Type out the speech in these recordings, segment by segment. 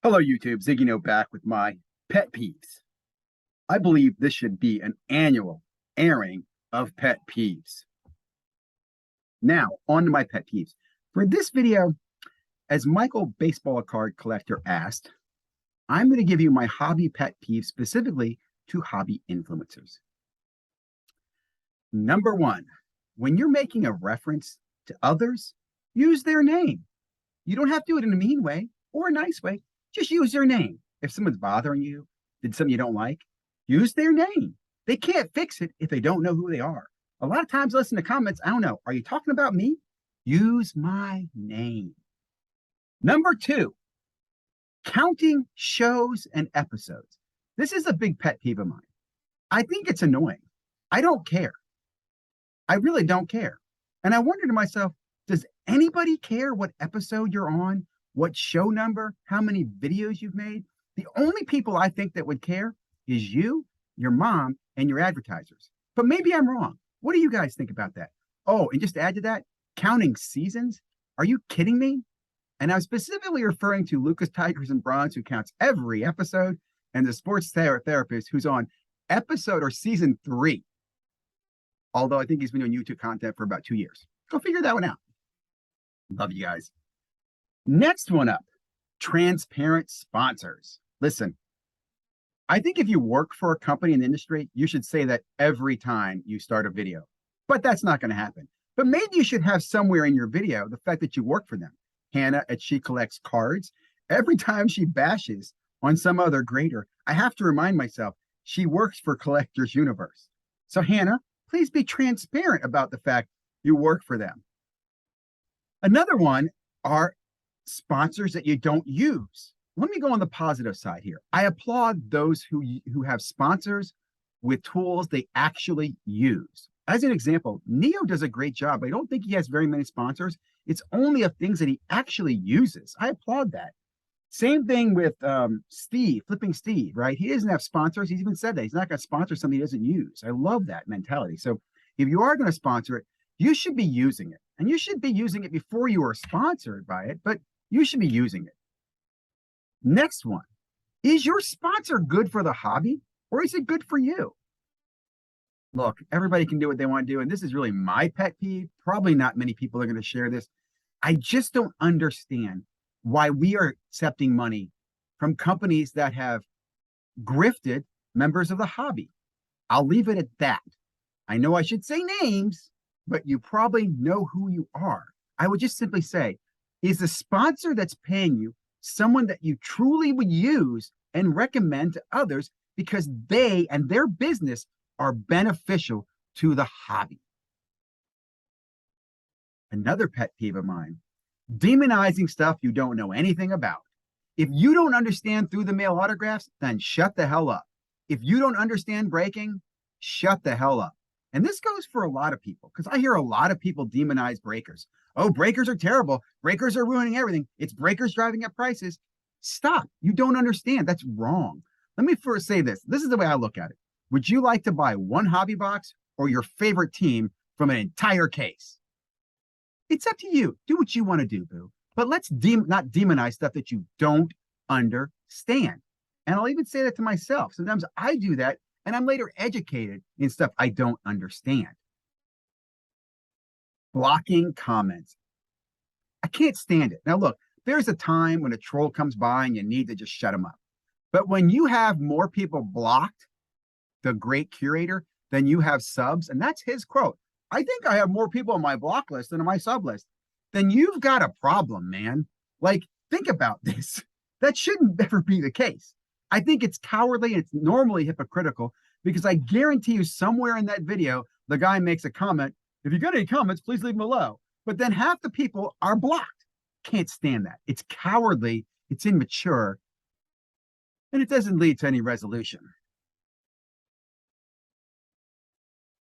Hello, YouTube. ZiggyNo back with my pet peeves. I believe this should be an annual airing of pet peeves. Now, on to my pet peeves. For this video, as Michael Baseball Card Collector asked, I'm going to give you my hobby pet peeves specifically to hobby influencers. Number one, when you're making a reference to others, use their name. You don't have to do it in a mean way or a nice way. Just use their name. If someone's bothering you, did something you don't like, use their name. They can't fix it if they don't know who they are. A lot of times, listen to comments. I don't know. Are you talking about me? Use my name. Number two, counting shows and episodes. This is a big pet peeve of mine. I think it's annoying. I don't care. I really don't care. And I wonder to myself, does anybody care what episode you're on, what show number, how many videos you've made? The only people I think that would care is you, your mom, and your advertisers. But maybe I'm wrong. What do you guys think about that? Oh, and just to add to that, counting seasons? Are you kidding me? And I'm specifically referring to Lucas Tigers and Bronze, who counts every episode, and the sports therapist who's on episode or season 3. Although I think he's been doing YouTube content for about 2 years. Go figure that one out. Love you guys. Next one up, transparent sponsors. Listen, I think if you work for a company in the industry, you should say that every time you start a video, but that's not going to happen. But maybe you should have somewhere in your video the fact that you work for them. Hannah at She Collects Cards, every time she bashes on some other grader, I have to remind myself she works for Collectors Universe. So Hannah, please be transparent about the fact you work for them. Another one are sponsors that you don't use. Let me go on the positive side here. I applaud those who have sponsors with tools they actually use. As an example, Neo does a great job. I don't think he has very many sponsors. It's only of things that he actually uses. I applaud that. Same thing with Steve, Flipping Steve, right? He doesn't have sponsors. He's even said that. He's not going to sponsor something he doesn't use. I love that mentality. So if you are going to sponsor it, you should be using it. And you should be using it before you are sponsored by it, but you should be using it. Next one, is your sponsor good for the hobby or is it good for you? Look, everybody can do what they want to do. And this is really my pet peeve. Probably not many people are going to share this. I just don't understand why we are accepting money from companies that have grifted members of the hobby. I'll leave it at that. I know I should say names, but you probably know who you are. I would just simply say, is the sponsor that's paying you someone that you truly would use and recommend to others because they and their business are beneficial to the hobby? Another pet peeve of mine, demonizing stuff you don't know anything about. If you don't understand through the mail autographs, then shut the hell up. If you don't understand breaking, shut the hell up. And this goes for a lot of people because I hear a lot of people demonize breakers. Oh, breakers are terrible. Breakers are ruining everything. It's breakers driving up prices. Stop. You don't understand. That's wrong. Let me first say this. This is the way I look at it. Would you like to buy one hobby box or your favorite team from an entire case? It's up to you. Do what you want to do, boo. But let's not demonize stuff that you don't understand. And I'll even say that to myself. Sometimes I do that, and I'm later educated in stuff I don't understand. Blocking comments. I can't stand it. Now, look, there's a time when a troll comes by and you need to just shut them up. But when you have more people blocked, the great curator, than you have subs, and that's his quote, I think I have more people on my block list than on my sub list, then you've got a problem, man. Like, think about this. That shouldn't ever be the case. I think it's cowardly and it's normally hypocritical because I guarantee you somewhere in that video, the guy makes a comment. If you got any comments, please leave them below. But then half the people are blocked. Can't stand that. It's cowardly. It's immature. And it doesn't lead to any resolution.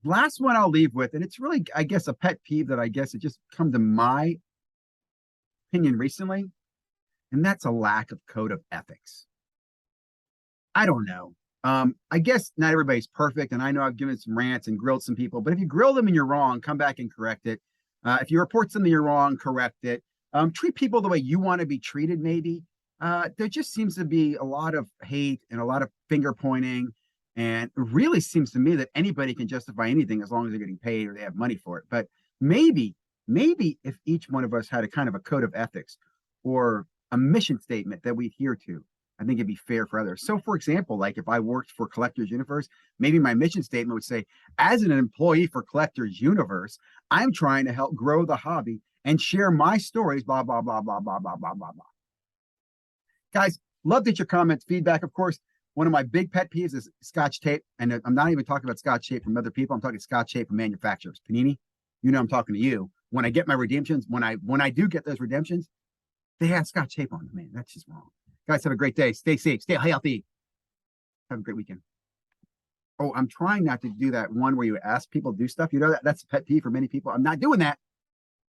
Last one I'll leave with, and it's really, I guess, a pet peeve that I guess it just come to my opinion recently, and that's a lack of code of ethics. I don't know. I guess not everybody's perfect, and I know I've given some rants and grilled some people, but if you grill them and you're wrong, come back and correct it. If you report something you're wrong, correct it. Treat people the way you want to be treated, maybe. There just seems to be a lot of hate and a lot of finger pointing. And it really seems to me that anybody can justify anything as long as they're getting paid or they have money for it. But maybe, maybe if each one of us had a kind of a code of ethics or a mission statement that we adhere to, I think it'd be fair for others. So, for example, like if I worked for Collectors Universe, maybe my mission statement would say, as an employee for Collectors Universe, I'm trying to help grow the hobby and share my stories, blah, blah, blah, blah, blah, blah, blah, blah, blah. Guys, love that your comments, feedback. Of course, one of my big pet peeves is Scotch tape. And I'm not even talking about Scotch tape from other people. I'm talking Scotch tape from manufacturers. Panini, you know I'm talking to you. When I get my redemptions, when I do get those redemptions, they have Scotch tape on them, man. That's just wrong. Guys, have a great day. Stay safe. Stay healthy. Have a great weekend. Oh, I'm trying not to do that one where you ask people to do stuff. You know, that's a pet peeve for many people. I'm not doing that.